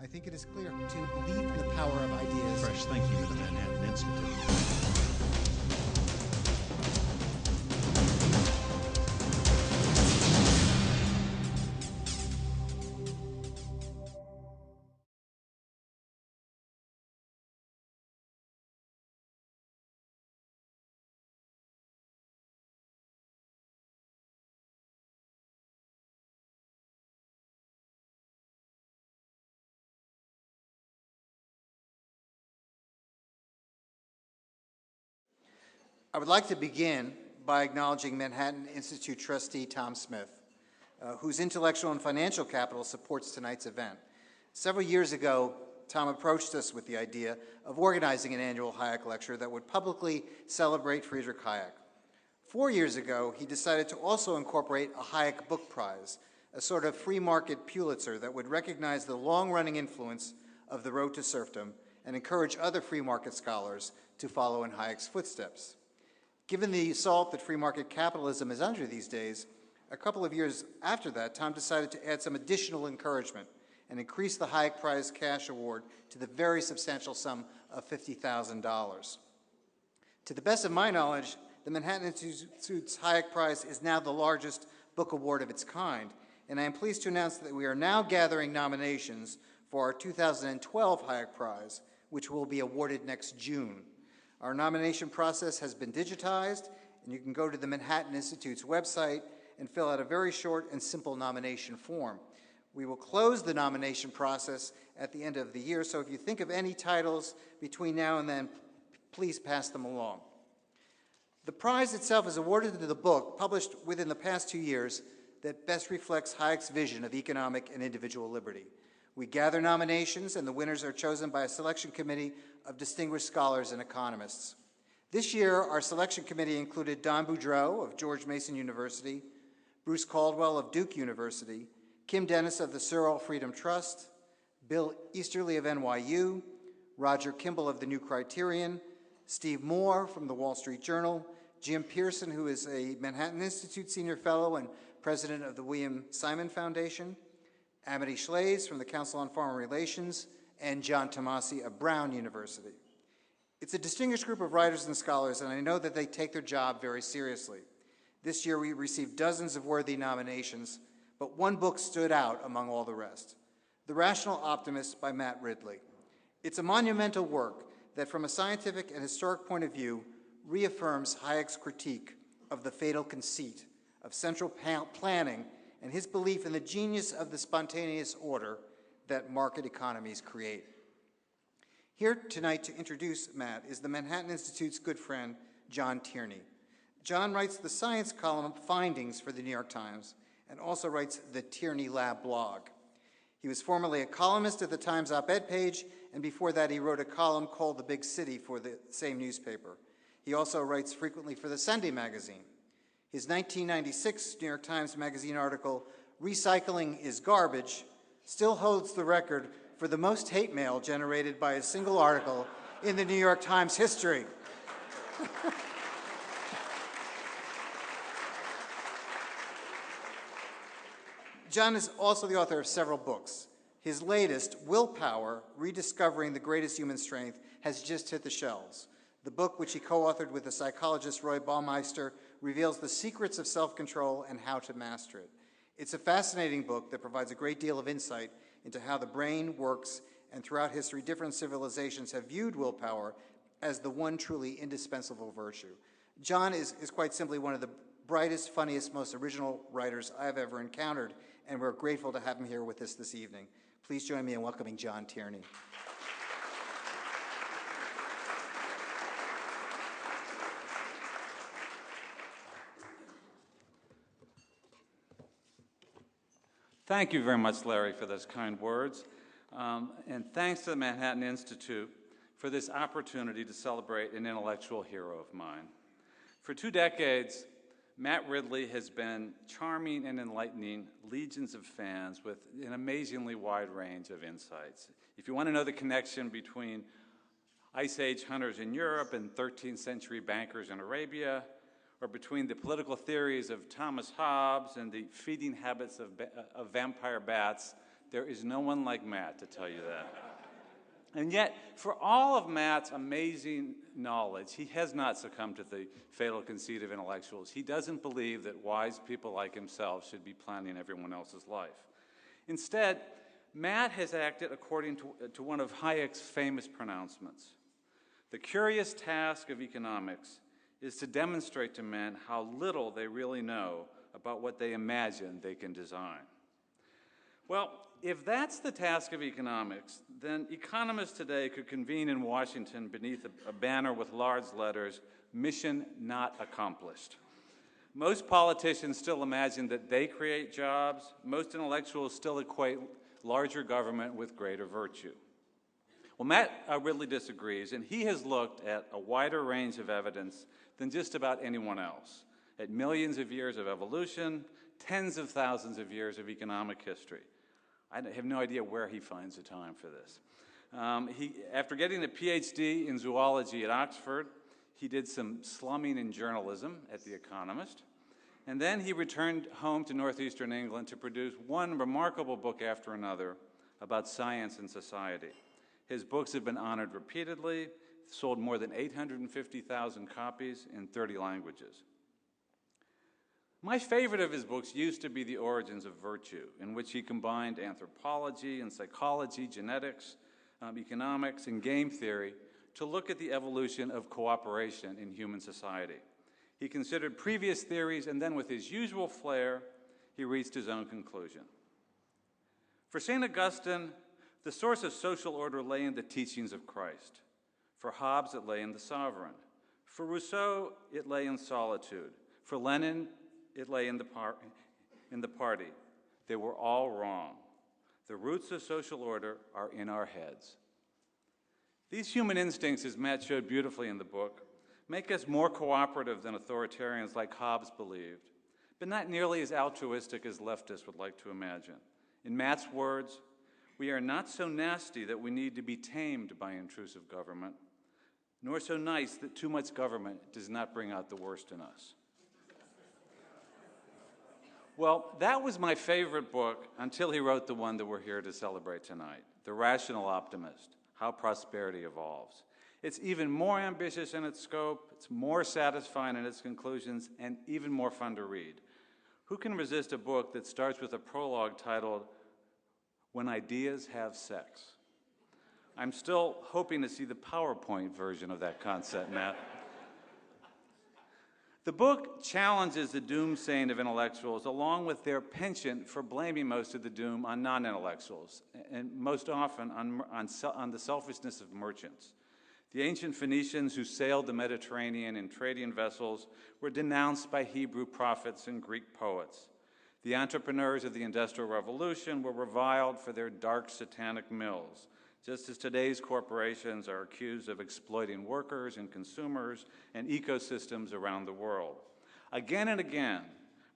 I think it is clear to believe in the power of ideas. Fresh thinking of the Manhattan Institute. I would like to begin by acknowledging Manhattan Institute trustee Tom Smith, whose intellectual and financial capital supports tonight's event. Several years ago, Tom approached us with the idea of organizing an annual Hayek lecture that would publicly celebrate Friedrich Hayek. 4 years ago, he decided to also incorporate a Hayek Book Prize, a sort of free market Pulitzer that would recognize the long-running influence of The Road to Serfdom and encourage other free market scholars to follow in Hayek's footsteps. Given the assault that free market capitalism is under these days, a couple of years after that, Tom decided to add some additional encouragement and increase the Hayek Prize cash award to the very substantial sum of $50,000. To the best of my knowledge, the Manhattan Institute's Hayek Prize is now the largest book award of its kind, and I am pleased to announce that we are now gathering nominations for our 2012 Hayek Prize, which will be awarded next June. Our nomination process has been digitized, and you can go to the Manhattan Institute's website and fill out a very short and simple nomination form. We will close the nomination process at the end of the year, so if you think of any titles between now and then, please pass them along. The prize itself is awarded to the book published within the past 2 years that best reflects Hayek's vision of economic and individual liberty. We gather nominations, and the winners are chosen by a selection committee of distinguished scholars and economists. This year, our selection committee included Don Boudreaux of George Mason University, Bruce Caldwell of Duke University, Kim Dennis of the Searle Freedom Trust, Bill Easterly of NYU, Roger Kimball of the New Criterion, Steve Moore from the Wall Street Journal, Jim Pearson, who is a Manhattan Institute Senior Fellow and President of the William Simon Foundation, Amity Schlaze from the Council on Foreign Relations, and John Tomasi of Brown University. It's a distinguished group of writers and scholars, and I know that they take their job very seriously. This year we received dozens of worthy nominations, but one book stood out among all the rest, The Rational Optimist by Matt Ridley. It's a monumental work that, from a scientific and historic point of view, reaffirms Hayek's critique of the fatal conceit of central planning and his belief in the genius of the spontaneous order that market economies create. Here tonight to introduce Matt is the Manhattan Institute's good friend, John Tierney. John writes the science column Findings for the New York Times and also writes the Tierney Lab blog. He was formerly a columnist at the Times op-ed page, and before that he wrote a column called The Big City for the same newspaper. He also writes frequently for the Sunday magazine. His 1996 New York Times Magazine article, Recycling is Garbage, still holds the record for the most hate mail generated by a single article in the New York Times history. John is also the author of several books. His latest, Willpower, Rediscovering the Greatest Human Strength, has just hit the shelves. The book, which he co-authored with the psychologist Roy Baumeister, reveals the secrets of self-control and how to master it. It's a fascinating book that provides a great deal of insight into how the brain works, and throughout history, different civilizations have viewed willpower as the one truly indispensable virtue. John is quite simply one of the brightest, funniest, most original writers I've ever encountered, and we're grateful to have him here with us this evening. Please join me in welcoming John Tierney. Thank you very much, Larry, for those kind words. And thanks to the Manhattan Institute for this opportunity to celebrate an intellectual hero of mine. For 2 decades, Matt Ridley has been charming and enlightening legions of fans with an amazingly wide range of insights. If you want to know the connection between Ice Age hunters in Europe and 13th century bankers in Arabia, or between the political theories of Thomas Hobbes and the feeding habits of vampire bats, There is no one like Matt to tell you that. And yet, for all of Matt's amazing knowledge, he has not succumbed to the fatal conceit of intellectuals. He doesn't believe that wise people like himself should be planning everyone else's life. Instead, Matt has acted according to one of Hayek's famous pronouncements. The curious task of economics is to demonstrate to men how little they really know about what they imagine they can design. Well, if that's the task of economics, then economists today could convene in Washington beneath a banner with large letters, "Mission Not Accomplished." Most politicians still imagine that they create jobs. Most intellectuals still equate larger government with greater virtue. Well, Matt Ridley disagrees, and he has looked at a wider range of evidence than just about anyone else, at millions of years of evolution, tens of thousands of years of economic history. I have no idea where he finds the time for this. After getting a PhD in zoology at Oxford, he did some slumming in journalism at The Economist, and then he returned home to northeastern England to produce one remarkable book after another about science and society. His books have been honored repeatedly, sold more than 850,000 copies in 30 languages. My favorite of his books used to be The Origins of Virtue, in which he combined anthropology and psychology, genetics, economics, and game theory to look at the evolution of cooperation in human society. He considered previous theories, and then with his usual flair, he reached his own conclusion. For St. Augustine, the source of social order lay in the teachings of Christ. For Hobbes, it lay in the sovereign. For Rousseau, it lay in solitude. For Lenin, it lay in the party. They were all wrong. The roots of social order are in our heads. These human instincts, as Matt showed beautifully in the book, make us more cooperative than authoritarians like Hobbes believed, but not nearly as altruistic as leftists would like to imagine. In Matt's words, we are not so nasty that we need to be tamed by intrusive government, nor so nice that too much government does not bring out the worst in us. Well, that was my favorite book until he wrote the one that we're here to celebrate tonight, The Rational Optimist, How Prosperity Evolves. It's even more ambitious in its scope, it's more satisfying in its conclusions, and even more fun to read. Who can resist a book that starts with a prologue titled, When Ideas Have Sex? I'm still hoping to see the PowerPoint version of that concept, Matt. The book challenges the doomsaying of intellectuals along with their penchant for blaming most of the doom on non-intellectuals, and most often on the selfishness of merchants. The ancient Phoenicians who sailed the Mediterranean in trading vessels were denounced by Hebrew prophets and Greek poets. The entrepreneurs of the Industrial Revolution were reviled for their dark satanic mills, just as today's corporations are accused of exploiting workers and consumers and ecosystems around the world. Again and again,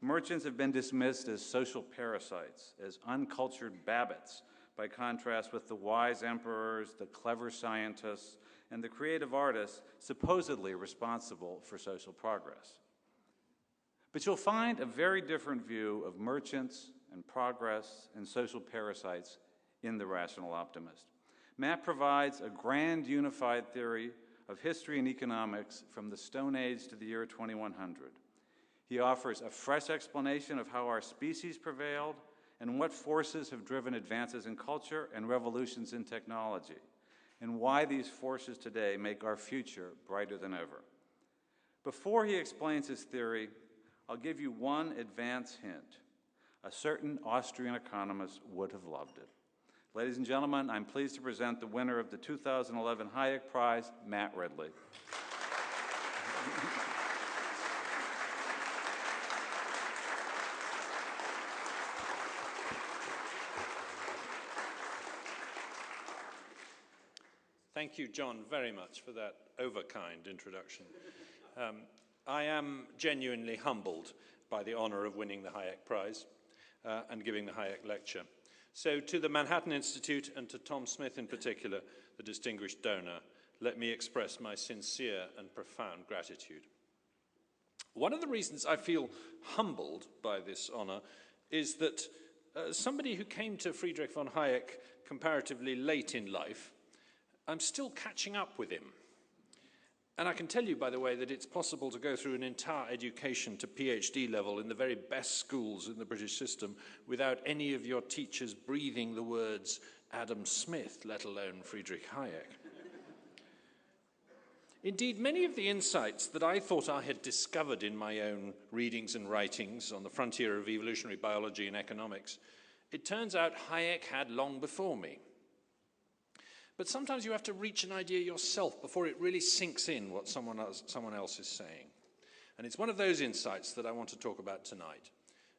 merchants have been dismissed as social parasites, as uncultured babbits, by contrast with the wise emperors, the clever scientists, and the creative artists supposedly responsible for social progress. But you'll find a very different view of merchants and progress and social parasites in The Rational Optimist. Matt provides a grand unified theory of history and economics from the Stone Age to the year 2100. He offers a fresh explanation of how our species prevailed and what forces have driven advances in culture and revolutions in technology, and why these forces today make our future brighter than ever. Before he explains his theory, I'll give you one advance hint. A certain Austrian economist would have loved it. Ladies and gentlemen, I'm pleased to present the winner of the 2011 Hayek Prize, Matt Ridley. Thank you, John, very much for that overkind introduction. I am genuinely humbled by the honor of winning the Hayek Prize and giving the Hayek Lecture. So to the Manhattan Institute and to Tom Smith in particular, the distinguished donor, let me express my sincere and profound gratitude. One of the reasons I feel humbled by this honor is that As somebody who came to Friedrich von Hayek comparatively late in life, I'm still catching up with him. And I can tell you, by the way, that it's possible to go through an entire education to PhD level in the very best schools in the British system without any of your teachers breathing the words Adam Smith, let alone Friedrich Hayek. Indeed, many of the insights that I thought I had discovered in my own readings and writings on the frontier of evolutionary biology and economics, it turns out Hayek had long before me. But sometimes you have to reach an idea yourself before it really sinks in what someone else is saying. And it's one of those insights that I want to talk about tonight,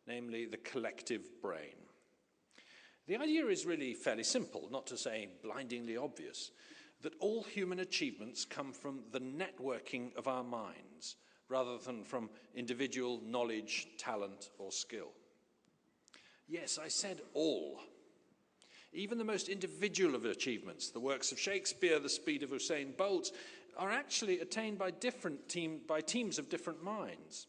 namely the collective brain. The idea is really fairly simple, not to say blindingly obvious, that all human achievements come from the networking of our minds, rather than from individual knowledge, talent, or skill. Yes, I said all. Even the most individual of achievements, the works of Shakespeare, the speed of Usain Bolt, are actually attained by teams of different minds.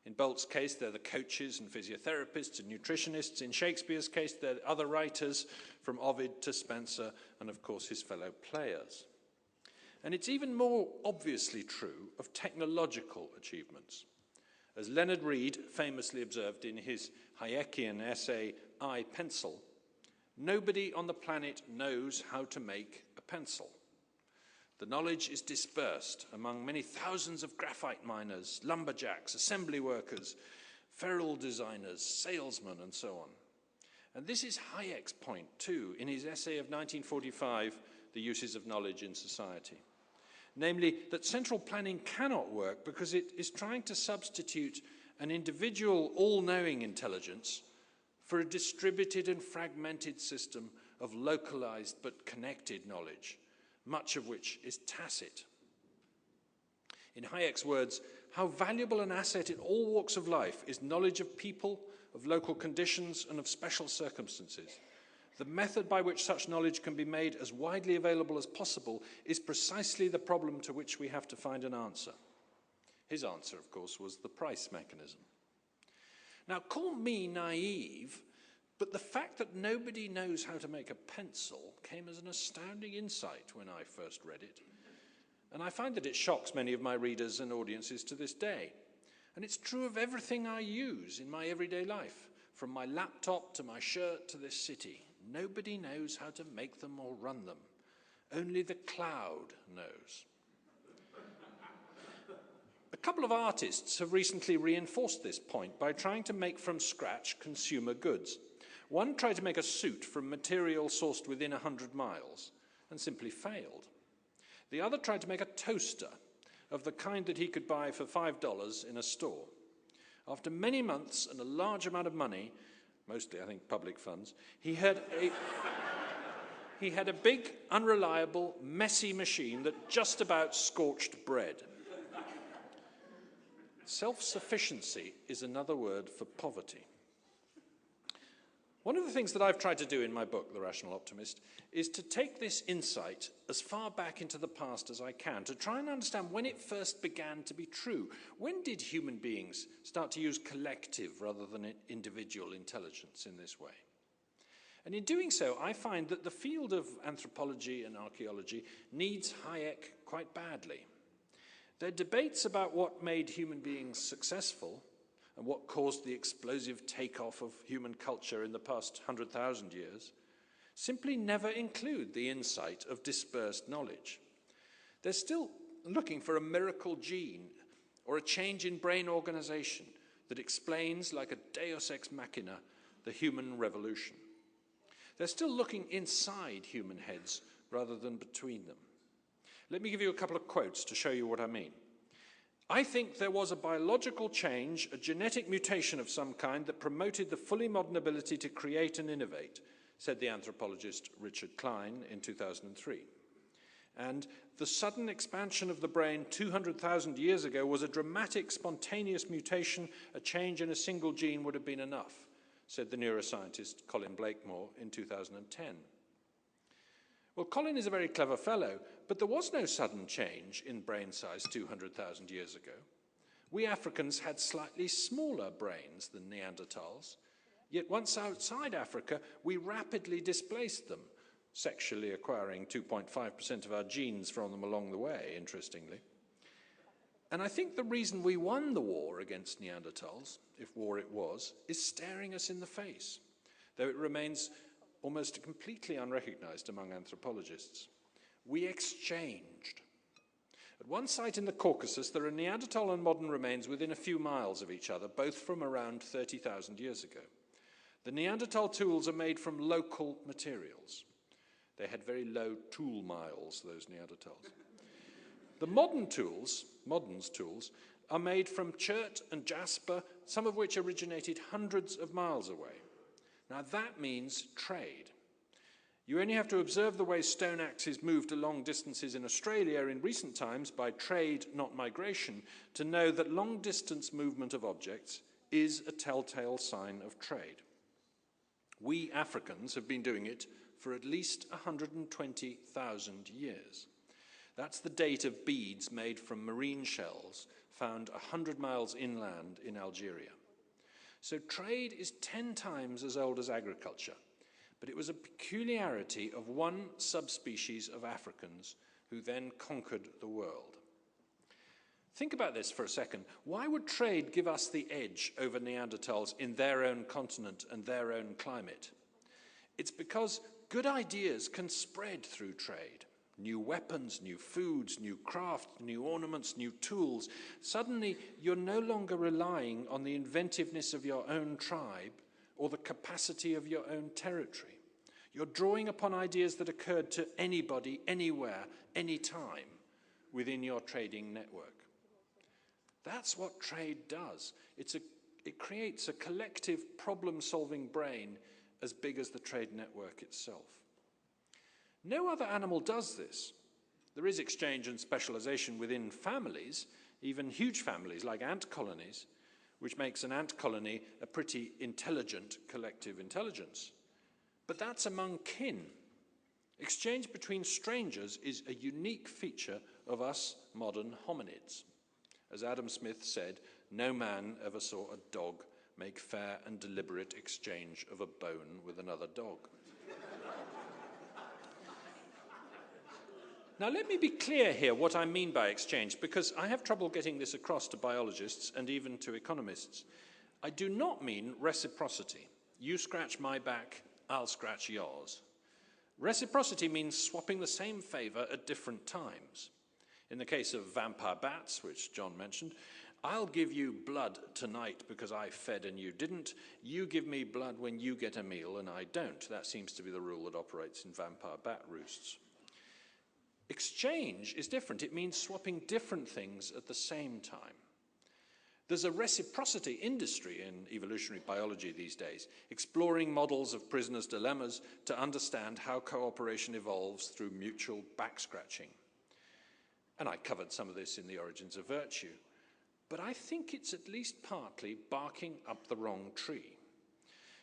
In Bolt's case, they're the coaches and physiotherapists and nutritionists. In Shakespeare's case, they're other writers, from Ovid to Spencer, and of course his fellow players. And it's even more obviously true of technological achievements. As Leonard Read famously observed in his Hayekian essay, I, Pencil, nobody on the planet knows how to make a pencil. The knowledge is dispersed among many thousands of graphite miners, lumberjacks, assembly workers, ferrule designers, salesmen, and so on. And this is Hayek's point, too, in his essay of 1945, The Uses of Knowledge in Society. Namely, that central planning cannot work because it is trying to substitute an individual all-knowing intelligence for a distributed and fragmented system of localized but connected knowledge, much of which is tacit. In Hayek's words, how valuable an asset in all walks of life is knowledge of people, of local conditions, and of special circumstances. The method by which such knowledge can be made as widely available as possible is precisely the problem to which we have to find an answer. His answer, of course, was the price mechanism. Now, call me naive, but the fact that nobody knows how to make a pencil came as an astounding insight when I first read it. And I find that it shocks many of my readers and audiences to this day. And it's true of everything I use in my everyday life, from my laptop to my shirt to this city. Nobody knows how to make them or run them. Only the cloud knows. A couple of artists have recently reinforced this point by trying to make from scratch consumer goods. One tried to make a suit from material sourced within 100 miles and simply failed. The other tried to make a toaster of the kind that he could buy for $5 in a store. After many months and a large amount of money, mostly I think public funds, he had a big, unreliable, messy machine that just about scorched bread. Self-sufficiency is another word for poverty. One of the things that I've tried to do in my book, The Rational Optimist, is to take this insight as far back into the past as I can, to try and understand when it first began to be true. When did human beings start to use collective rather than individual intelligence in this way? And in doing so, I find that the field of anthropology and archaeology needs Hayek quite badly. There are debates about what made human beings successful and what caused the explosive takeoff of human culture in the past 100,000 years, simply never include the insight of dispersed knowledge. They're still looking for a miracle gene or a change in brain organization that explains, like a deus ex machina, the human revolution. They're still looking inside human heads rather than between them. Let me give you a couple of quotes to show you what I mean. I think there was a biological change, a genetic mutation of some kind that promoted the fully modern ability to create and innovate, said the anthropologist Richard Klein in 2003. And the sudden expansion of the brain 200,000 years ago was a dramatic, spontaneous mutation. A change in a single gene would have been enough, said the neuroscientist Colin Blakemore in 2010. Well, Colin is a very clever fellow, but there was no sudden change in brain size 200,000 years ago. We Africans had slightly smaller brains than Neanderthals. Yet once outside Africa, we rapidly displaced them, sexually acquiring 2.5% of our genes from them along the way, interestingly. And I think the reason we won the war against Neanderthals, if war it was, is staring us in the face, though it remains almost completely unrecognized among anthropologists. We exchanged. At one site in the Caucasus, there are Neanderthal and modern remains within a few miles of each other, both from around 30,000 years ago. The Neanderthal tools are made from local materials. They had very low tool miles, those Neanderthals. The moderns tools, are made from chert and jasper, some of which originated hundreds of miles away. Now that means trade. You only have to observe the way stone axes moved long distances in Australia in recent times by trade, not migration, to know that long-distance movement of objects is a telltale sign of trade. We Africans have been doing it for at least 120,000 years. That's the date of beads made from marine shells found 100 miles inland in Algeria. So trade is 10 times as old as agriculture, but it was a peculiarity of one subspecies of Africans who then conquered the world. Think about this for a second. Why would trade give us the edge over Neanderthals in their own continent and their own climate? It's because good ideas can spread through trade. New weapons, new foods, new craft, new ornaments, new tools. Suddenly, you're no longer relying on the inventiveness of your own tribe or the capacity of your own territory. You're drawing upon ideas that occurred to anybody, anywhere, anytime within your trading network. That's what trade does. It creates a collective problem-solving brain as big as the trade network itself. No other animal does this. There is exchange and specialization within families, even huge families like ant colonies, which makes an ant colony a pretty intelligent collective intelligence. But that's among kin. Exchange between strangers is a unique feature of us modern hominids. As Adam Smith said, no man ever saw a dog make fair and deliberate exchange of a bone with another dog. Now, let me be clear here what I mean by exchange, because I have trouble getting this across to biologists and even to economists. I do not mean reciprocity. You scratch my back, I'll scratch yours. Reciprocity means swapping the same favor at different times. In the case of vampire bats, which John mentioned, I'll give you blood tonight because I fed and you didn't. You give me blood when you get a meal and I don't. That seems to be the rule that operates in vampire bat roosts. Exchange is different. It means swapping different things at the same time. There's a reciprocity industry in evolutionary biology these days, exploring models of prisoners' dilemmas to understand how cooperation evolves through mutual back-scratching. And I covered some of this in The Origins of Virtue. But I think it's at least partly barking up the wrong tree.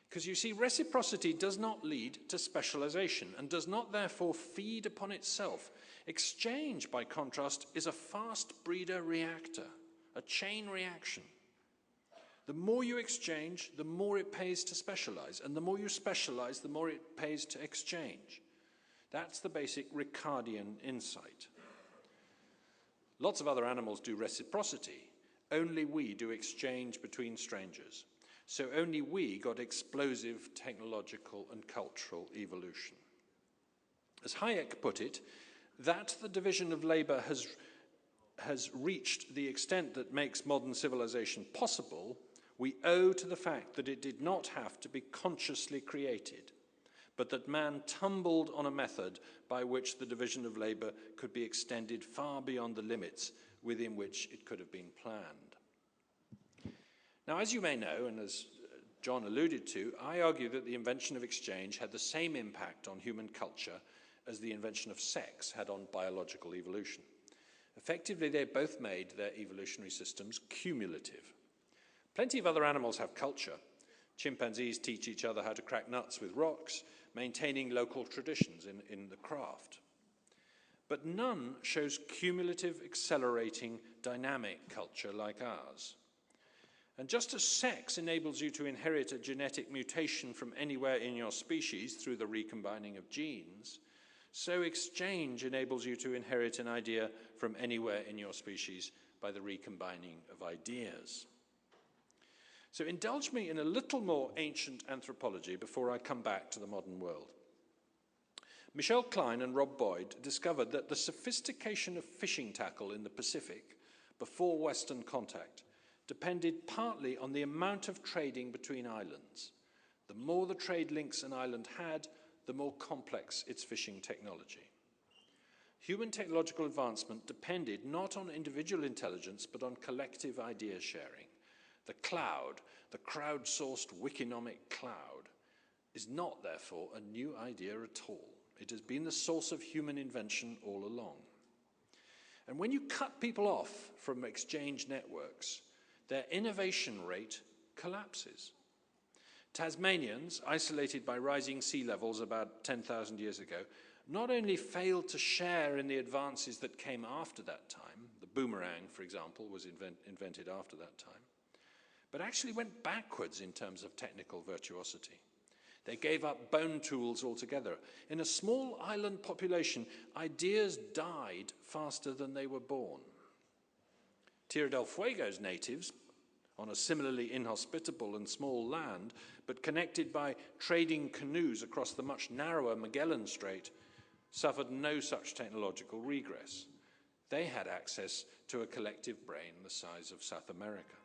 Because you see, reciprocity does not lead to specialization and does not therefore feed upon itself. Exchange, by contrast, is a fast breeder reactor, a chain reaction. The more you exchange, the more it pays to specialize, and the more you specialize, the more it pays to exchange. That's the basic Ricardian insight. Lots of other animals do reciprocity. Only we do exchange between strangers. So only we got explosive technological and cultural evolution. As Hayek put it, that the division of labor has reached the extent that makes modern civilization possible, we owe to the fact that it did not have to be consciously created, but that man tumbled on a method by which the division of labor could be extended far beyond the limits within which it could have been planned. Now, as you may know, and as John alluded to, I argue that the invention of exchange had the same impact on human culture as the invention of sex had on biological evolution. Effectively, they both made their evolutionary systems cumulative. Plenty of other animals have culture. Chimpanzees teach each other how to crack nuts with rocks, maintaining local traditions in the craft. But none shows cumulative, accelerating, dynamic culture like ours. And just as sex enables you to inherit a genetic mutation from anywhere in your species through the recombining of genes, so exchange enables you to inherit an idea from anywhere in your species by the recombining of ideas. So indulge me in a little more ancient anthropology before I come back to the modern world. Michelle Klein and Rob Boyd discovered that the sophistication of fishing tackle in the Pacific before Western contact depended partly on the amount of trading between islands. The more the trade links an island had, the more complex its fishing technology. Human technological advancement depended not on individual intelligence, but on collective idea sharing. The cloud, the crowd-sourced wikinomic cloud, is not, therefore, a new idea at all. It has been the source of human invention all along. And when you cut people off from exchange networks, their innovation rate collapses. Tasmanians, isolated by rising sea levels about 10,000 years ago, not only failed to share in the advances that came after that time, the boomerang, for example, was invented after that time, but actually went backwards in terms of technical virtuosity. They gave up bone tools altogether. In a small island population, ideas died faster than they were born. Tierra del Fuego's natives, on a similarly inhospitable and small land, but connected by trading canoes across the much narrower Magellan Strait, suffered no such technological regress. They had access to a collective brain the size of South America.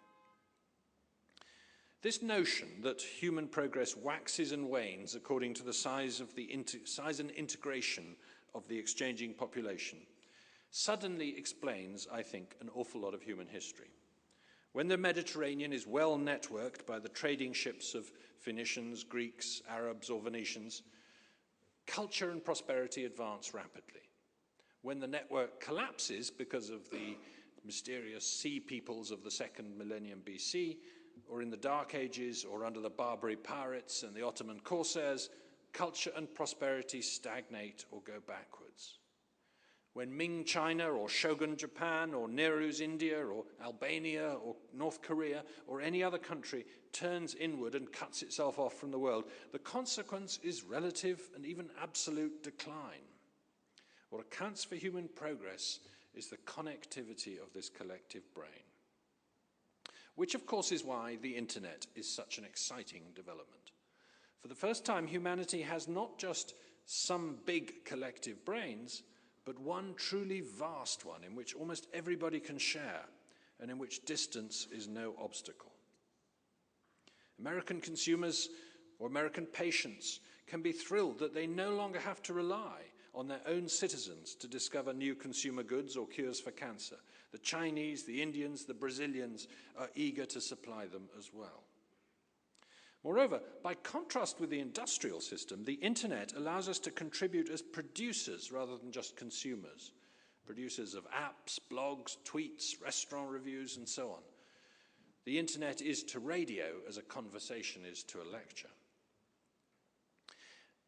This notion that human progress waxes and wanes according to the size and integration of the exchanging population suddenly explains, I think, an awful lot of human history. When the Mediterranean is well networked by the trading ships of Phoenicians, Greeks, Arabs, or Venetians, culture and prosperity advance rapidly. When the network collapses because of the mysterious sea peoples of the second millennium BC, or in the Dark Ages, or under the Barbary pirates and the Ottoman corsairs, culture and prosperity stagnate or go backwards. When Ming China, or Shogun Japan, or Nehru's India, or Albania, or North Korea, or any other country turns inward and cuts itself off from the world, the consequence is relative and even absolute decline. What accounts for human progress is the connectivity of this collective brain. Which, of course, is why the internet is such an exciting development. For the first time, humanity has not just some big collective brains, but one truly vast one in which almost everybody can share and in which distance is no obstacle. American consumers or American patients can be thrilled that they no longer have to rely on their own citizens to discover new consumer goods or cures for cancer. The Chinese, the Indians, the Brazilians are eager to supply them as well. Moreover, by contrast with the industrial system, the internet allows us to contribute as producers rather than just consumers. Producers of apps, blogs, tweets, restaurant reviews, and so on. The internet is to radio as a conversation is to a lecture.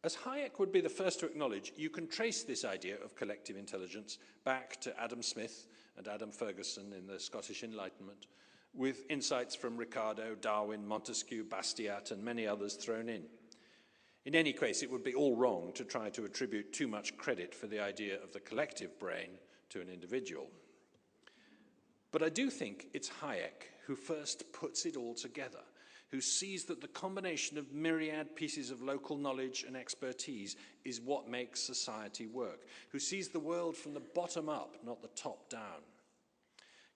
As Hayek would be the first to acknowledge, you can trace this idea of collective intelligence back to Adam Smith and Adam Ferguson in the Scottish Enlightenment, with insights from Ricardo, Darwin, Montesquieu, Bastiat, and many others thrown in. In any case, it would be all wrong to try to attribute too much credit for the idea of the collective brain to an individual. But I do think it's Hayek who first puts it all together, who sees that the combination of myriad pieces of local knowledge and expertise is what makes society work, who sees the world from the bottom up, not the top down.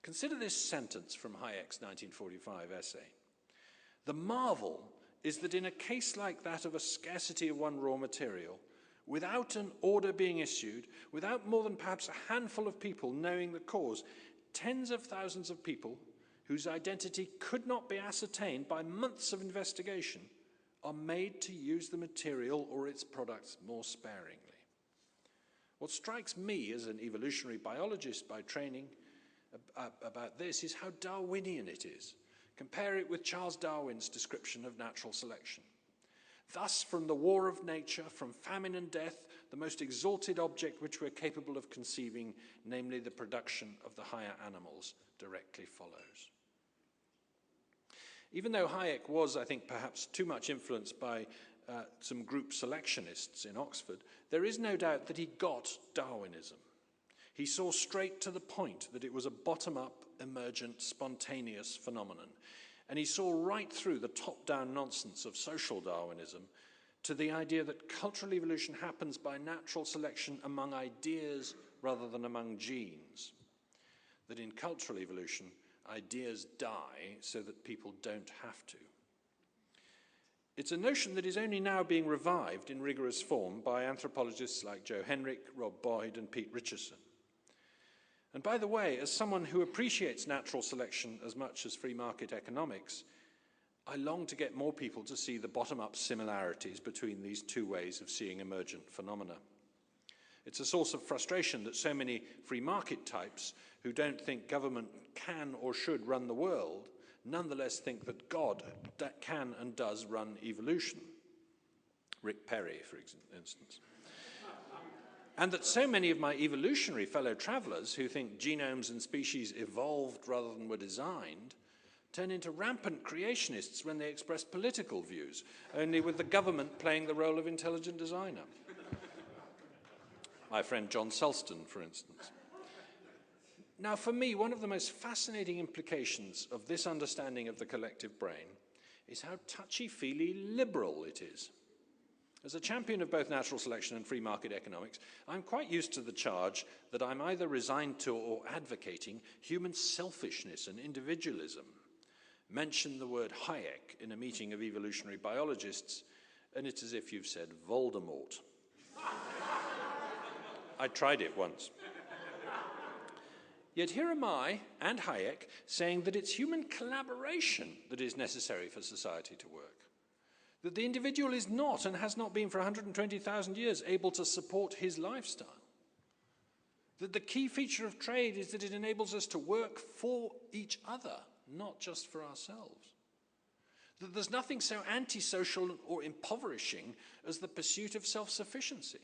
Consider this sentence from Hayek's 1945 essay. The marvel is that in a case like that of a scarcity of one raw material, without an order being issued, without more than perhaps a handful of people knowing the cause, tens of thousands of people whose identity could not be ascertained by months of investigation are made to use the material or its products more sparingly. What strikes me as an evolutionary biologist by training about this is how Darwinian it is. Compare it with Charles Darwin's description of natural selection. Thus, from the war of nature, from famine and death, the most exalted object which we're capable of conceiving, namely the production of the higher animals, directly follows. Even though Hayek was, I think, perhaps too much influenced by some group selectionists in Oxford, there is no doubt that he got Darwinism. He saw straight to the point that it was a bottom-up, emergent, spontaneous phenomenon. And he saw right through the top-down nonsense of social Darwinism to the idea that cultural evolution happens by natural selection among ideas rather than among genes. That in cultural evolution, ideas die so that people don't have to. It's a notion that is only now being revived in rigorous form by anthropologists like Joe Henrich, Rob Boyd, and Pete Richardson. And by the way, as someone who appreciates natural selection as much as free market economics, I long to get more people to see the bottom-up similarities between these two ways of seeing emergent phenomena. It's a source of frustration that so many free market types who don't think government can or should run the world nonetheless think that God can and does run evolution. Rick Perry, for instance. And that so many of my evolutionary fellow travelers who think genomes and species evolved rather than were designed turn into rampant creationists when they express political views, only with the government playing the role of intelligent designer. My friend John Sulston, for instance. Now, for me, one of the most fascinating implications of this understanding of the collective brain is how touchy-feely liberal it is. As a champion of both natural selection and free market economics, I'm quite used to the charge that I'm either resigned to or advocating human selfishness and individualism. Mention the word Hayek in a meeting of evolutionary biologists, and it's as if you've said Voldemort. I tried it once. Yet here am I, and Hayek, saying that it's human collaboration that is necessary for society to work. That the individual is not, and has not been for 120,000 years, able to support his lifestyle. That the key feature of trade is that it enables us to work for each other, not just for ourselves. That there's nothing so antisocial or impoverishing as the pursuit of self-sufficiency.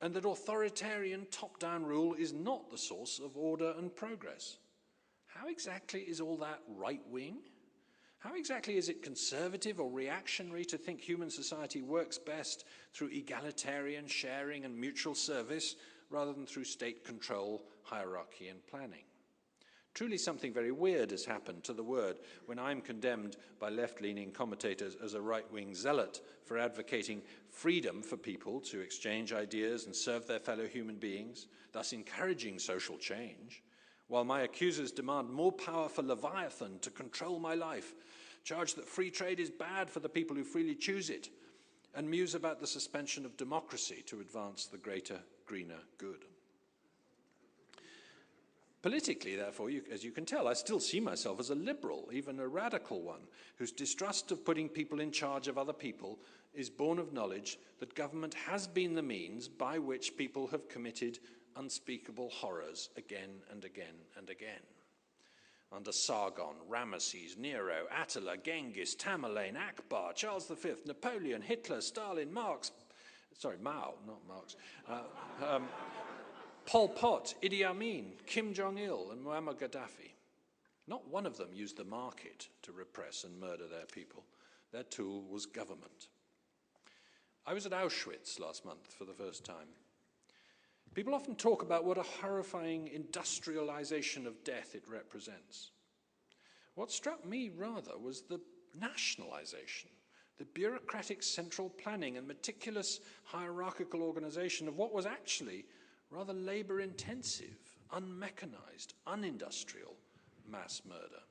And that authoritarian top-down rule is not the source of order and progress. How exactly is all that right-wing? How exactly is it conservative or reactionary to think human society works best through egalitarian sharing and mutual service rather than through state control, hierarchy, and planning? Truly something very weird has happened to the word when I'm condemned by left-leaning commentators as a right-wing zealot for advocating freedom for people to exchange ideas and serve their fellow human beings, thus encouraging social change, while my accusers demand more power for Leviathan to control my life, charge that free trade is bad for the people who freely choose it, and muse about the suspension of democracy to advance the greater, greener good. Politically, therefore, as you can tell, I still see myself as a liberal, even a radical one, whose distrust of putting people in charge of other people is born of knowledge that government has been the means by which people have committed unspeakable horrors again and again and again. Under Sargon, Ramesses, Nero, Attila, Genghis, Tamerlane, Akbar, Charles V, Napoleon, Hitler, Stalin, Mao, not Marx, Pol Pot, Idi Amin, Kim Jong-il, and Muammar Gaddafi. Not one of them used the market to repress and murder their people. Their tool was government. I was at Auschwitz last month for the first time. People often talk about what a horrifying industrialization of death it represents. What struck me rather was the nationalization, the bureaucratic central planning and meticulous hierarchical organization of what was actually rather labor-intensive, unmechanized, unindustrial mass murder.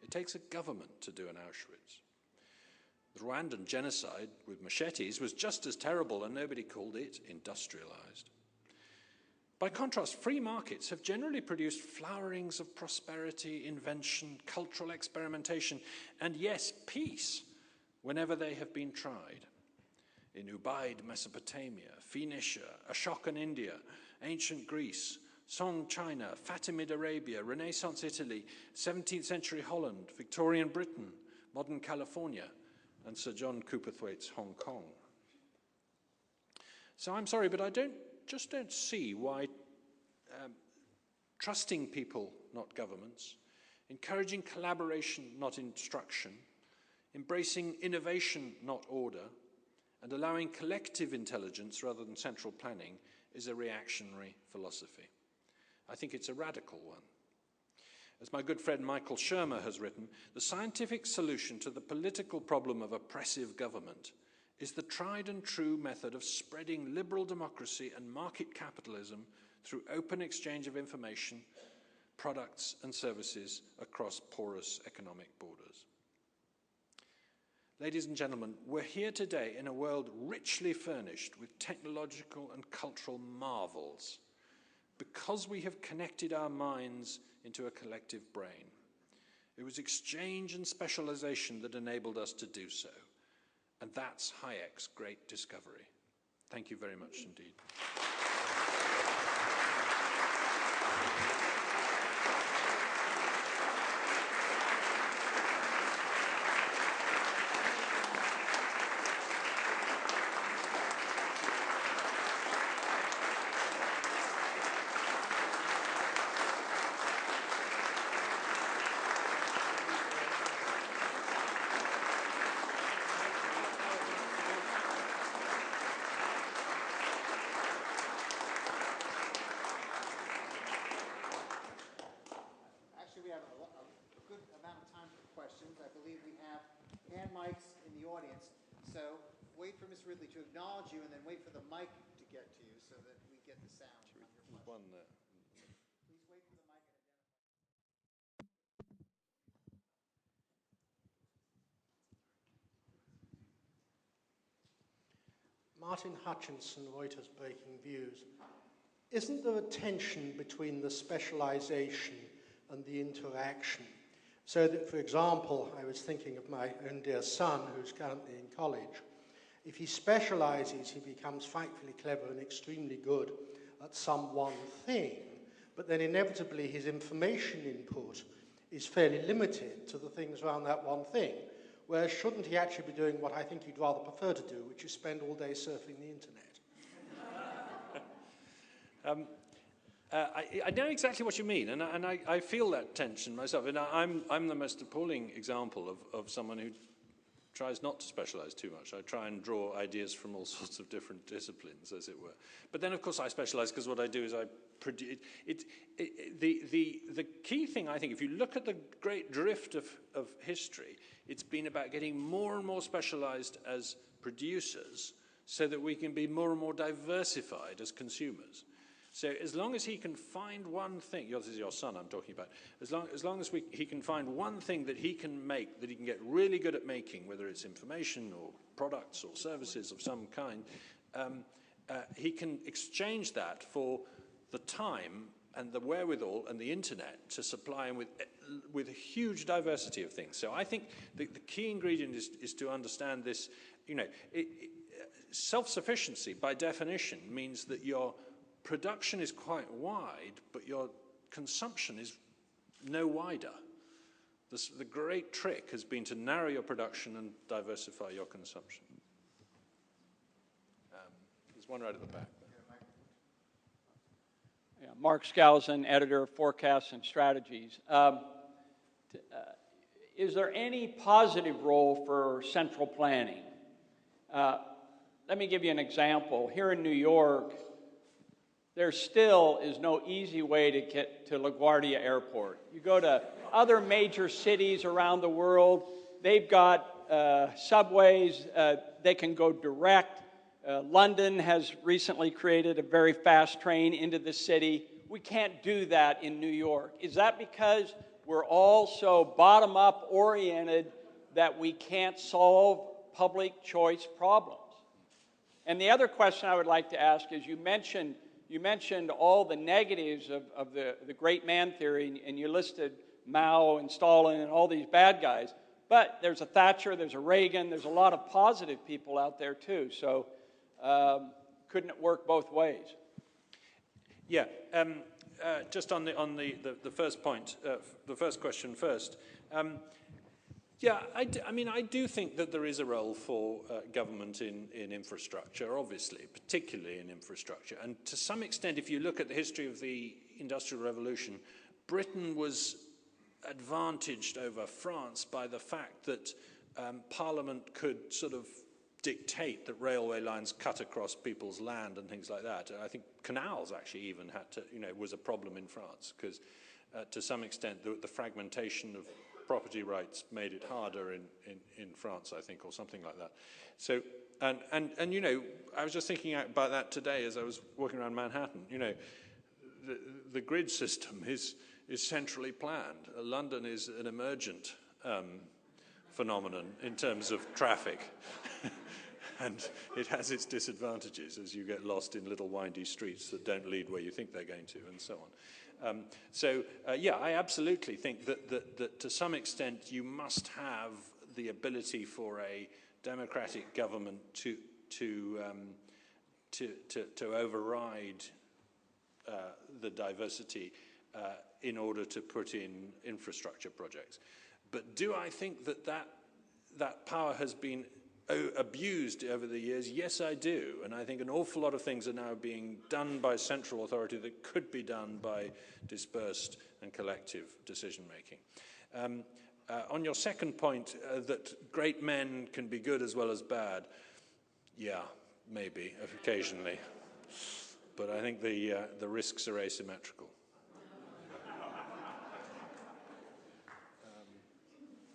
It takes a government to do an Auschwitz. The Rwandan genocide with machetes was just as terrible, and nobody called it industrialized. By contrast, free markets have generally produced flowerings of prosperity, invention, cultural experimentation, and yes, peace, whenever they have been tried. In Ubaid, Mesopotamia, Phoenicia, Ashokan, India, ancient Greece, Song, China, Fatimid Arabia, Renaissance Italy, 17th century Holland, Victorian Britain, modern California, and Sir John Cooperthwaite's Hong Kong. So I'm sorry, but I just don't see why trusting people, not governments, encouraging collaboration, not instruction, embracing innovation, not order, and allowing collective intelligence rather than central planning is a reactionary philosophy. I think it's a radical one. As my good friend Michael Shermer has written, the scientific solution to the political problem of oppressive government is the tried and true method of spreading liberal democracy and market capitalism through open exchange of information, products and services across porous economic borders. Ladies and gentlemen, we're here today in a world richly furnished with technological and cultural marvels because we have connected our minds into a collective brain. It was exchange and specialization that enabled us to do so. And that's Hayek's great discovery. Thank you very much indeed. Actually, we have a good amount of time for questions. I believe we have hand mics in the audience. So wait for Ms. Ridley to acknowledge you and then wait for the mic to get to you so that we get the sound on your question. One there. Please wait for the mic and identify. Martin Hutchinson, Reuters Breaking Views. Isn't there a tension between the specialization and the interaction? So that, for example, I was thinking of my own dear son, who's currently in college. If he specializes, he becomes frightfully clever and extremely good at some one thing, but then inevitably his information input is fairly limited to the things around that one thing. Whereas shouldn't he actually be doing what I think he'd rather prefer to do, which is spend all day surfing the internet? I know exactly what you mean, and I feel that tension myself. And I'm the most appalling example of someone who tries not to specialize too much. I try and draw ideas from all sorts of different disciplines, as it were. But then, of course, I specialize because what I do is I produce. The key thing, I think, if you look at the great drift of history, it's been about getting more and more specialized as producers so that we can be more and more diversified as consumers. So as long as he can find one thing, this is your son I'm talking about, as long as he can find one thing that he can make, that he can get really good at making, whether it's information or products or services of some kind, he can exchange that for the time and the wherewithal and the internet to supply him with a huge diversity of things. So I think the key ingredient is to understand this. Self-sufficiency, by definition, means that your production is quite wide, but your consumption is no wider. The great trick has been to narrow your production and diversify your consumption. There's one right at the back. Yeah, Mark Skousen, editor of Forecasts and Strategies. Is there any positive role for central planning? Let me give you an example. Here in New York, there still is no easy way to get to LaGuardia Airport. You go to other major cities around the world, they've got subways, they can go direct. London has recently created a very fast train into the city. We can't do that in New York. Is that because we're all so bottom-up oriented that we can't solve public choice problems? And the other question I would like to ask is, you mentioned all the negatives of the great man theory, and you listed Mao and Stalin and all these bad guys. But there's a Thatcher, there's a Reagan, there's a lot of positive people out there too. So couldn't it work both ways? Yeah, just on the first point, the first question first. Yeah, I do think that there is a role for government in infrastructure, obviously, particularly in infrastructure. And to some extent, if you look at the history of the Industrial Revolution, Britain was advantaged over France by the fact that Parliament could sort of dictate that railway lines cut across people's land and things like that. And I think canals actually even had to, was a problem in France because to some extent the fragmentation of property rights made it harder in France, I think, or something like that. So, and I was just thinking about that today as I was walking around Manhattan. The grid system is centrally planned. London is an emergent phenomenon in terms of traffic. And it has its disadvantages as you get lost in little windy streets that don't lead where you think they're going to, and so on. Yeah, I absolutely think that to some extent you must have the ability for a democratic government to override the diversity in order to put in infrastructure projects. But do I think that power has been abused over the years? Yes, I do. And I think an awful lot of things are now being done by central authority that could be done by dispersed and collective decision-making. On your second point, that great men can be good as well as bad, yeah, maybe, occasionally. But I think the risks are asymmetrical.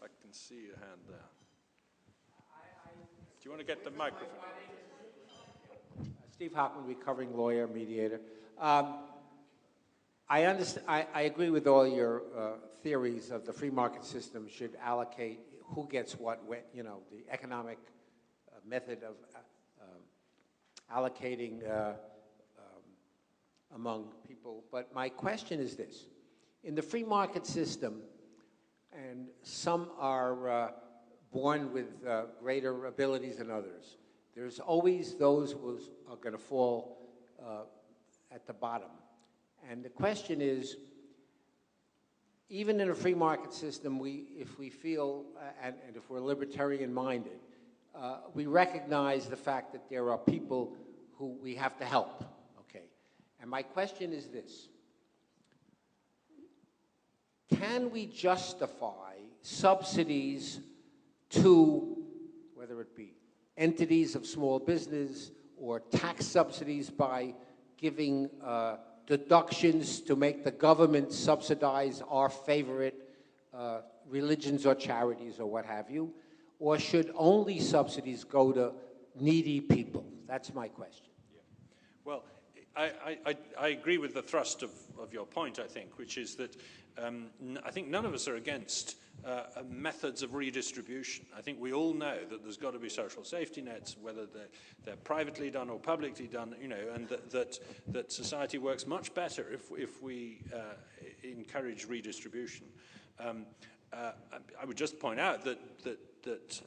I can see your hand there. Do you want to get the microphone? Steve Hockman, recovering lawyer, mediator. I understand. I agree with all your theories of the free market system should allocate who gets what, when, the economic method of allocating among people. But my question is this. In the free market system, and some are born with greater abilities than others, there's always those who are going to fall at the bottom. And the question is, even in a free market system, if we feel, and if we're libertarian-minded, we recognize the fact that there are people who we have to help, okay? And my question is this. Can we justify subsidies to, whether it be entities of small business or tax subsidies by giving deductions to make the government subsidize our favorite religions or charities or what have you? Or should only subsidies go to needy people? That's my question. Yeah. Well, I agree with the thrust of your point, I think, which is that I think none of us are against methods of redistribution. I think we all know that there's got to be social safety nets, whether they're privately done or publicly done, and that society works much better if we encourage redistribution. I would just point out that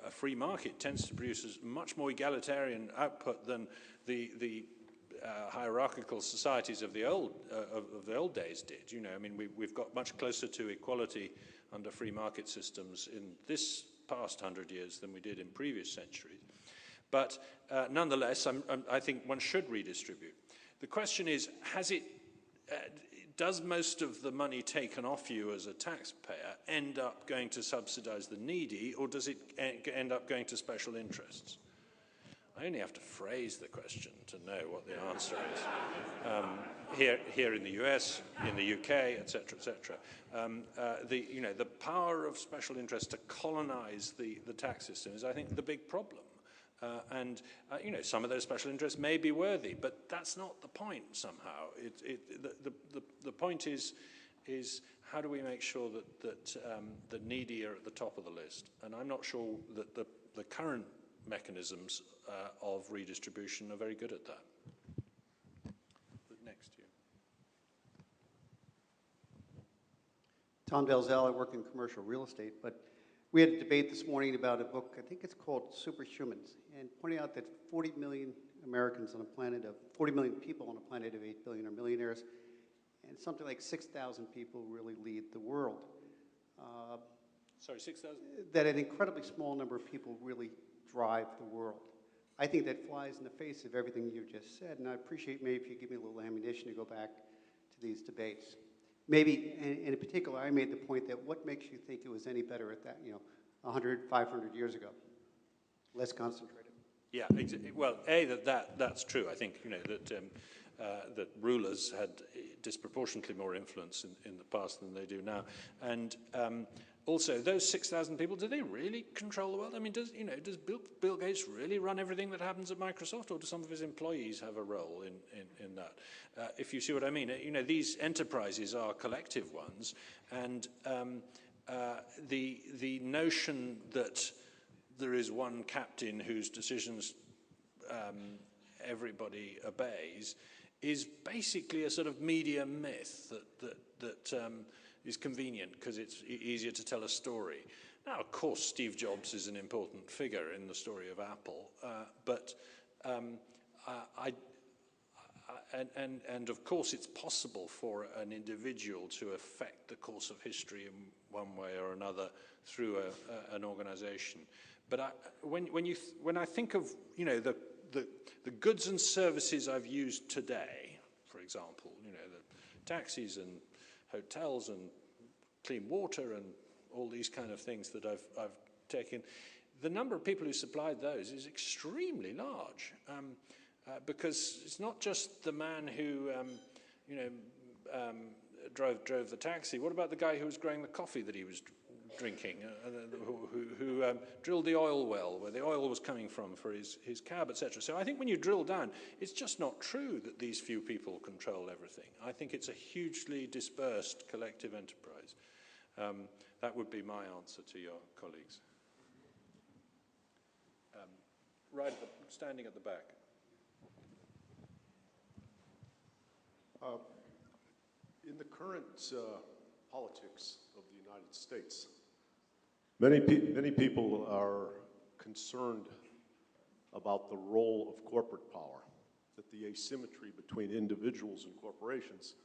a free market tends to produce much more egalitarian output than the hierarchical societies of the old days did. I mean, we've got much closer to equality under free market systems in this past 100 years than we did in previous centuries. But nonetheless, I think one should redistribute. The question is, does most of the money taken off you as a taxpayer end up going to subsidize the needy, or does it end up going to special interests? I only have to phrase the question to know what the answer is. Here in the US, in the UK, et cetera, et cetera. The power of special interests to colonize the tax system is, I think, the big problem. Some of those special interests may be worthy, but that's not the point somehow. The point is how do we make sure that the needy are at the top of the list? And I'm not sure that the current mechanisms of redistribution are very good at that. Next year. Tom Delzell, I work in commercial real estate, but we had a debate this morning about a book, I think it's called Superhumans, and pointing out that 40 million Americans on a planet of, 40 million people on a planet of 8 billion are millionaires, and something like 6,000 people really lead the world. Sorry, 6,000? That an incredibly small number of people really drive the world. I think that flies in the face of everything you just said, and I appreciate maybe if you give me a little ammunition to go back to these debates. maybe, and in particular, I made the point that what makes you think it was any better at that, 100, 500 years ago? Less concentrated. Yeah, well, that's true. I think that rulers had disproportionately more influence in the past than they do now, and also those 6,000 people, do they really control the world? I mean, does Bill Gates really run everything that happens at Microsoft, or do some of his employees have a role in that? If you see what I mean, these enterprises are collective ones, and the notion that there is one captain whose decisions everybody obeys is basically a sort of media myth that is convenient because it's easier to tell a story. Now, of course, Steve Jobs is an important figure in the story of Apple, but of course it's possible for an individual to affect the course of history in one way or another through an organization. But when I think of the goods and services I've used today, for example, the taxis and hotels and clean water and all these kind of things that I've taken, the number of people who supplied those is extremely large, because it's not just the man who drove the taxi. What about the guy who was growing the coffee that he was drinking, who drilled the oil well, where the oil was coming from for his cab, etc. So I think when you drill down, it's just not true that these few people control everything. I think it's a hugely dispersed collective enterprise. That would be my answer to your colleagues. Standing at the back. In the current politics of the United States, many people are concerned about the role of corporate power, that the asymmetry between individuals and corporations,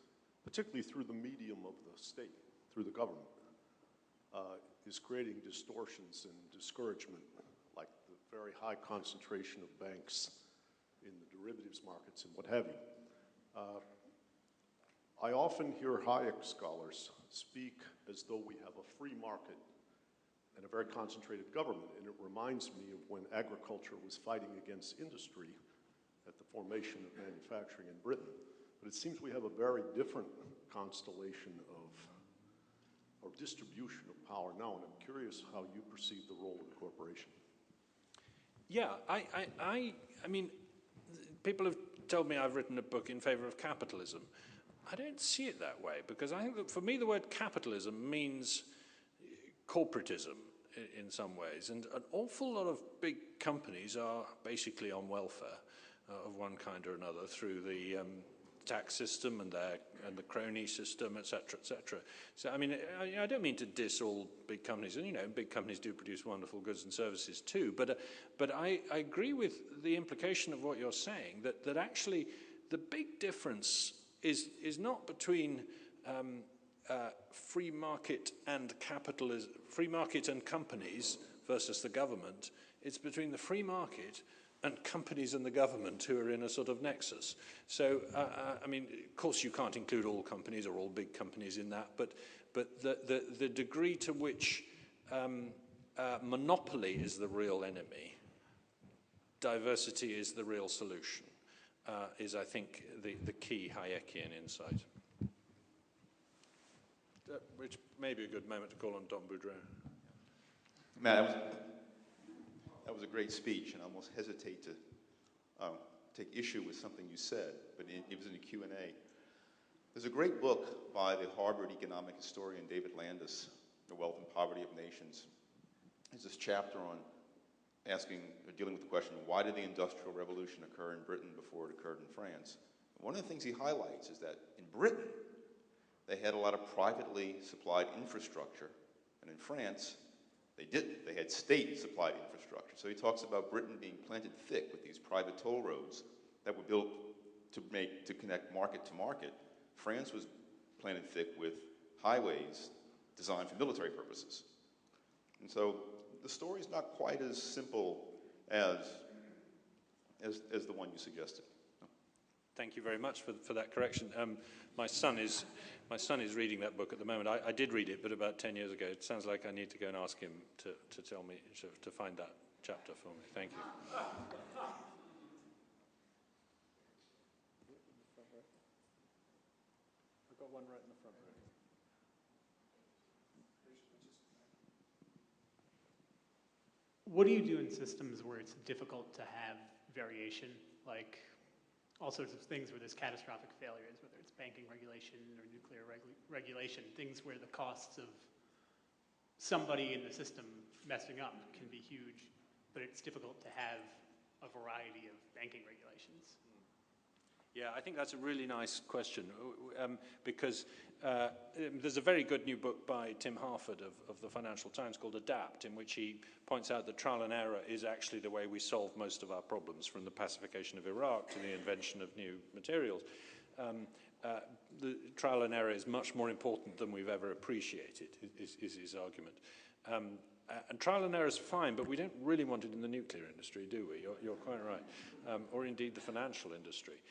particularly through the medium of the state, through the government, is creating distortions and discouragement, like the very high concentration of banks in the derivatives markets and what have you. I often hear Hayek scholars speak as though we have a free market and a very concentrated government, and it reminds me of when agriculture was fighting against industry at the formation of manufacturing in Britain. But it seems we have a very different constellation of distribution of power now, and I'm curious how you perceive the role of the corporation. Yeah, I mean, people have told me I've written a book in favor of capitalism. I don't see it that way, because I think that for me the word capitalism means corporatism in some ways, and an awful lot of big companies are basically on welfare of one kind or another through the tax system and the crony system, etc., etc. So, I mean, I don't mean to diss all big companies, and big companies do produce wonderful goods and services too. But I agree with the implication of what you're saying, that actually the big difference is not between free market and capitalism, free market and companies versus the government. It's between the free market and companies and the government who are in a sort of nexus. So, I mean, of course you can't include all companies or all big companies in that, but the degree to which monopoly is the real enemy, diversity is the real solution, is, I think, the key Hayekian insight. Which may be a good moment to call on Don Boudreau. Matt, that was a great speech, and I almost hesitate to take issue with something you said, but it was in a Q&A. There's a great book by the Harvard economic historian David Landis, The Wealth and Poverty of Nations. There's this chapter on dealing with the question, why did the Industrial Revolution occur in Britain before it occurred in France? And one of the things he highlights is that in Britain, they had a lot of privately supplied infrastructure, and in France, they didn't. They had state-supplied infrastructure. So he talks about Britain being planted thick with these private toll roads that were built to connect market to market. France was planted thick with highways designed for military purposes. And so the story's not quite as simple as the one you suggested. Thank you very much for that correction. My son is reading that book at the moment. I did read it, but about 10 years ago. It sounds like I need to go and ask him to tell me, to find that chapter for me. Thank you. I've got one right in the front row. What do you do in systems where it's difficult to have variation, like all sorts of things where there's catastrophic failures, whether it's banking regulation or nuclear regulation, things where the costs of somebody in the system messing up can be huge, but it's difficult to have a variety of banking regulations? Yeah, I think that's a really nice question because there's a very good new book by Tim Harford of the Financial Times called Adapt, in which he points out that trial and error is actually the way we solve most of our problems, from the pacification of Iraq to the invention of new materials. The trial and error is much more important than we've ever appreciated, is his argument. And trial and error is fine, but we don't really want it in the nuclear industry, do we? You're quite right. Or indeed the financial industry.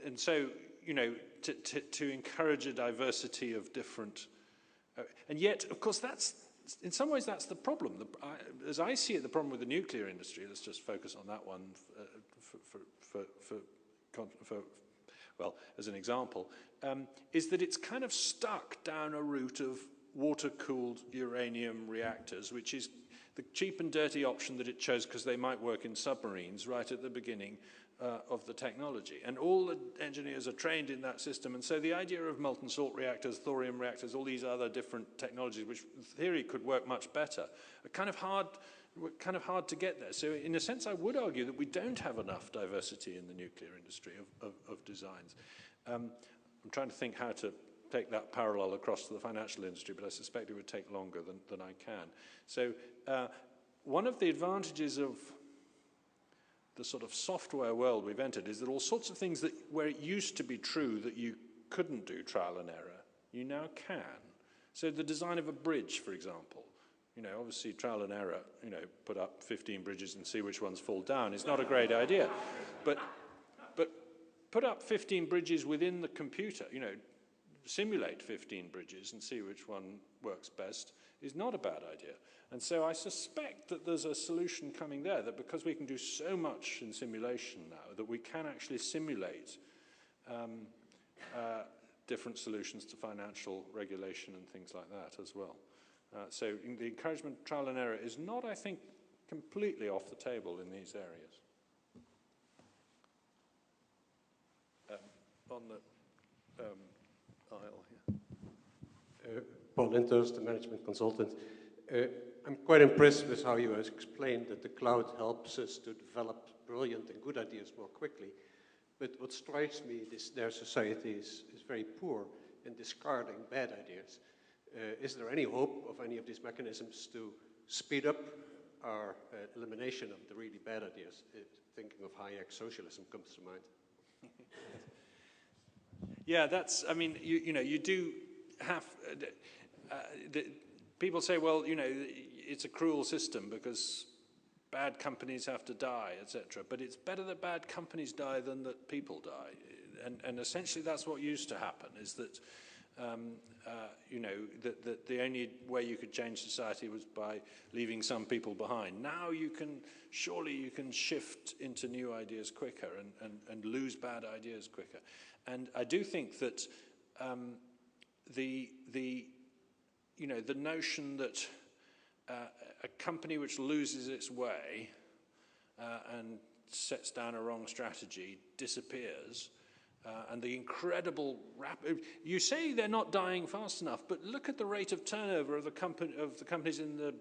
And so, you know, to encourage a diversity of different... and yet, of course, that's... in some ways, that's the problem. As I see it, the problem with the nuclear industry, let's just focus on that one well, as an example, is that it's kind of stuck down a route of water-cooled uranium reactors, which is the cheap and dirty option that it chose because they might work in submarines right at the beginning of the technology. And all the engineers are trained in that system. And so the idea of molten salt reactors, thorium reactors, all these other different technologies, which in theory could work much better, are kind of hard to get there. So in a sense, I would argue that we don't have enough diversity in the nuclear industry of designs. I'm trying to think how to take that parallel across to the financial industry, but I suspect it would take longer than I can. So one of the advantages of the sort of software world we've entered is that all sorts of things that where it used to be true that you couldn't do trial and error, you now can. So the design of a bridge, for example, you know, obviously trial and error, you know, put up 15 bridges and see which ones fall down is not a great idea. But put up 15 bridges within the computer, you know, simulate 15 bridges and see which one works best is not a bad idea. And so I suspect that there's a solution coming there, that because we can do so much in simulation now, that we can actually simulate different solutions to financial regulation and things like that as well. So the encouragement of trial and error is not, I think, completely off the table in these areas. On the aisle here. Paul Lintos, the management consultant. I'm quite impressed with how you have explained that the cloud helps us to develop brilliant and good ideas more quickly. But what strikes me is their society is very poor in discarding bad ideas. Is there any hope of any of these mechanisms to speed up our elimination of the really bad ideas? Thinking of Hayek, socialism comes to mind. Yeah, that's, I mean, you know, you do have, people say, well, you know, it's a cruel system because bad companies have to die, etc. But it's better that bad companies die than that people die. And essentially that's what used to happen, is that, you know, that the only way you could change society was by leaving some people behind. Now surely you can shift into new ideas quicker and lose bad ideas quicker. And I do think that you know, the notion that a company which loses its way and sets down a wrong strategy disappears, and the incredible rapid... You say they're not dying fast enough, but look at the rate of turnover of the companies in the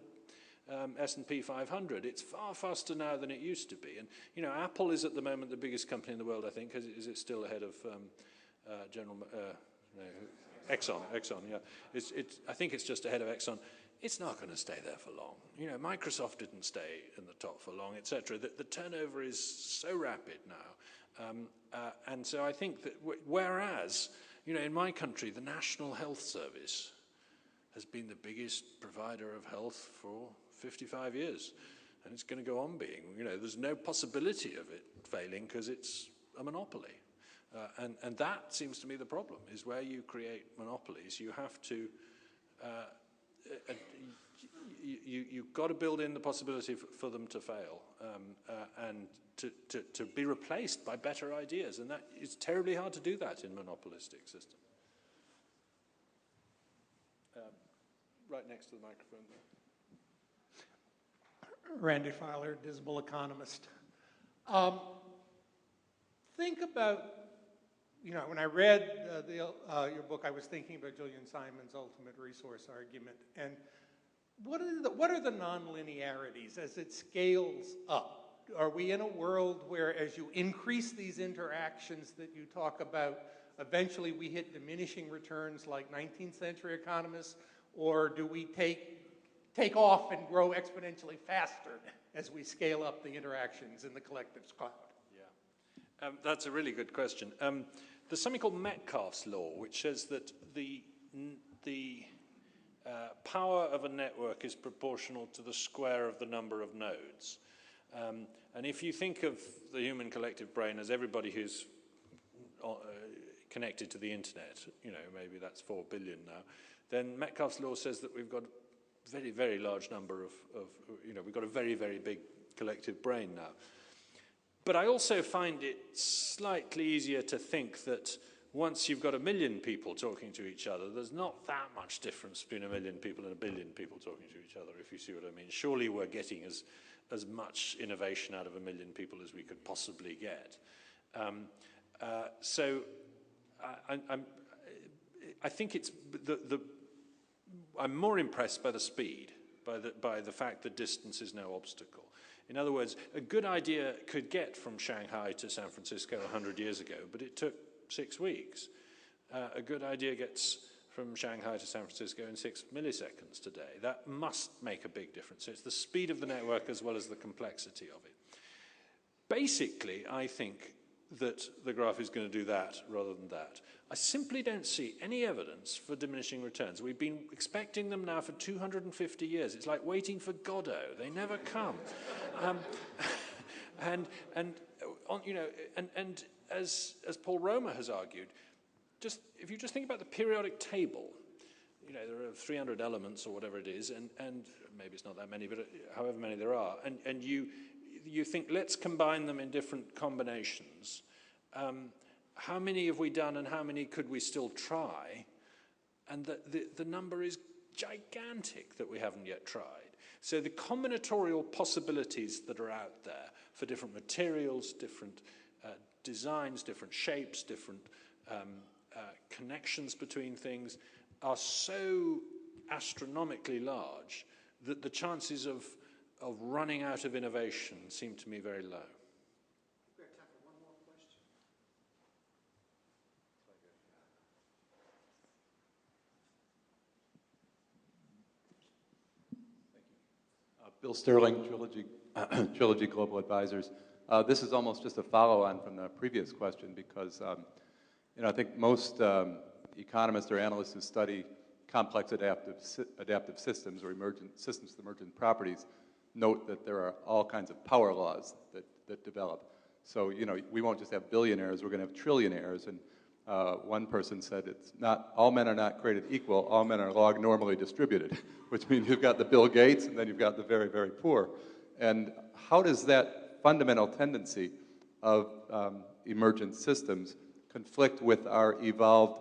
S&P 500. It's far faster now than it used to be. And, you know, Apple is at the moment the biggest company in the world, I think. Is it still ahead of Exxon, yeah. I think it's just ahead of Exxon. It's not going to stay there for long. You know, Microsoft didn't stay in the top for long, etc. The turnover is so rapid now. And so I think that whereas, you know, in my country, the National Health Service has been the biggest provider of health for 55 years. and it's going to go on being. There's no possibility of it failing because it's a monopoly. And that seems to me the problem, is where you create monopolies, you have to, you've got to build in the possibility for them to fail and to be replaced by better ideas. And that is terribly hard to do that in monopolistic systems. Right next to the microphone there. Randy Fowler, Dismal Economist. Think about, when I read your book, I was thinking about Julian Simon's ultimate resource argument. And what are the nonlinearities as it scales up? Are we in a world where, as you increase these interactions that you talk about, eventually we hit diminishing returns like 19th century economists? Or do we take off and grow exponentially faster as we scale up the interactions in the collective cloud? Yeah, that's a really good question. There's something called Metcalfe's law, which says that the power of a network is proportional to the square of the number of nodes. And if you think of the human collective brain as everybody who's connected to the internet, maybe that's 4 billion now, then Metcalfe's law says that we've got a very, very large number we've got a very, very big collective brain now. But I also find it slightly easier to think that once you've got 1 million people talking to each other, there's not that much difference between 1 million people and 1 billion people talking to each other, if you see what I mean. Surely we're getting as much innovation out of 1 million people as we could possibly get. I think it's I'm more impressed by the speed, by the fact that distance is no obstacle. In other words, a good idea could get from Shanghai to San Francisco 100 years ago, but it took 6 weeks. A good idea gets from Shanghai to San Francisco in 6 milliseconds today. That must make a big difference. So it's the speed of the network as well as the complexity of it. Basically, I think that the graph is going to do that rather than that. I simply don't see any evidence for diminishing returns. We've been expecting them now for 250 years. It's like waiting for Godot. They never come. And as Paul Romer has argued, if you just think about the periodic table, there are 300 elements or whatever it is, and maybe it's not that many, but however many there are, and you think, let's combine them in different combinations. How many have we done and how many could we still try? And the number is gigantic that we haven't yet tried. So the combinatorial possibilities that are out there for different materials, different designs, different shapes, different connections between things are so astronomically large that the chances of running out of innovation seem to me very low. We've got time for one more question. Thank you. Bill Sterling, Trilogy Global Advisors. This is almost just a follow-on from the previous question because I think most economists or analysts who study complex adaptive systems or emergent systems with emergent properties note that there are all kinds of power laws that develop. So, we won't just have billionaires, we're going to have trillionaires. And one person said, it's not, all men are not created equal, all men are log normally distributed, which means you've got the Bill Gates and then you've got the very, very poor. And how does that fundamental tendency of emergent systems conflict with our evolved,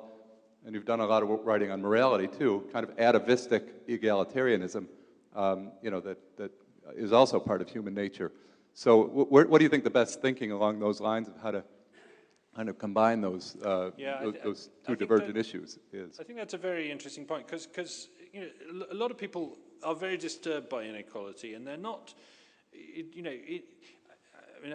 and you've done a lot of writing on morality too, kind of atavistic egalitarianism, that is also part of human nature. So what do you think the best thinking along those lines of how to kind of combine those two divergent issues is? I think that's a very interesting point because a lot of people are very disturbed by inequality, and they're not. I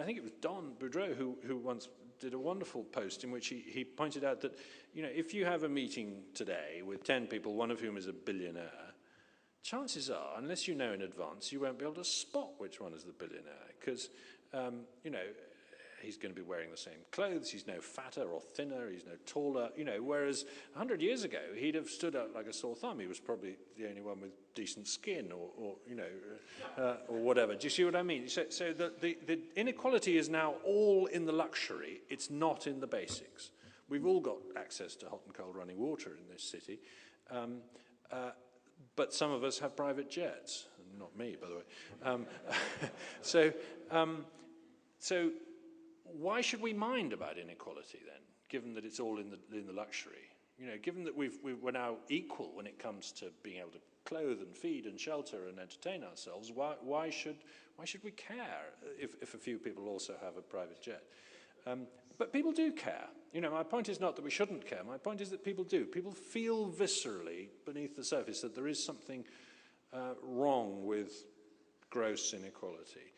think it was Don Boudreau who once did a wonderful post in which he pointed out that if you have a meeting today with 10 people, one of whom is a billionaire, chances are, unless you know in advance, you won't be able to spot which one is the billionaire because, he's going to be wearing the same clothes, he's no fatter or thinner, he's no taller, whereas 100 years ago, he'd have stood out like a sore thumb. He was probably the only one with decent skin or whatever. Do you see what I mean? So the inequality is now all in the luxury. It's not in the basics. We've all got access to hot and cold running water in this city, but some of us have private jets. Not me, by the way. So why should we mind about inequality then, given that it's all in the luxury? Given that we're now equal when it comes to being able to clothe and feed and shelter and entertain ourselves, why should we care if a few people also have a private jet? But people do care. My point is not that we shouldn't care. My point is that people do. People feel viscerally beneath the surface that there is something wrong with gross inequality.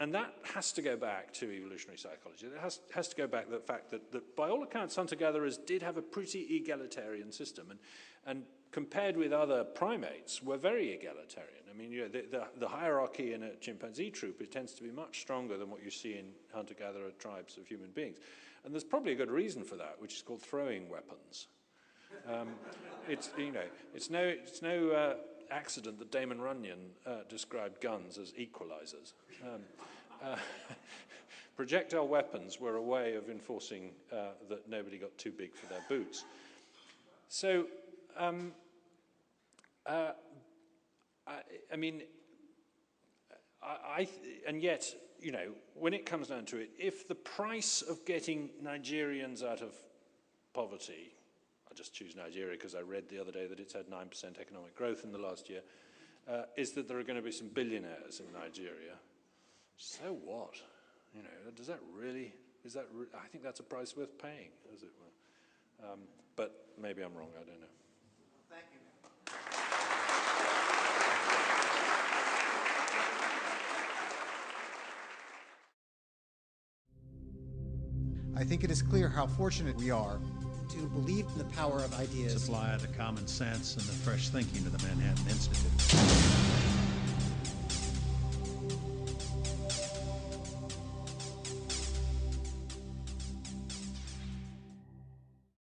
And that has to go back to evolutionary psychology. It has to go back to the fact that by all accounts, hunter-gatherers did have a pretty egalitarian system. And compared with other primates, were very egalitarian. I mean, the hierarchy in a chimpanzee troop, it tends to be much stronger than what you see in hunter-gatherer tribes of human beings. And there's probably a good reason for that, which is called throwing weapons. It's no accident that Damon Runyon described guns as equalizers. Projectile weapons were a way of enforcing that nobody got too big for their boots. So, and yet, when it comes down to it, if the price of getting Nigerians out of poverty, I just choose Nigeria because I read the other day that it's had 9% economic growth in the last year, is that there are going to be some billionaires in Nigeria. So what? Does that really, I think that's a price worth paying, as it were. But maybe I'm wrong, I don't know. Thank you. I think it is clear how fortunate we are to believe in the power of ideas. Supply the common sense and the fresh thinking of the Manhattan Institute.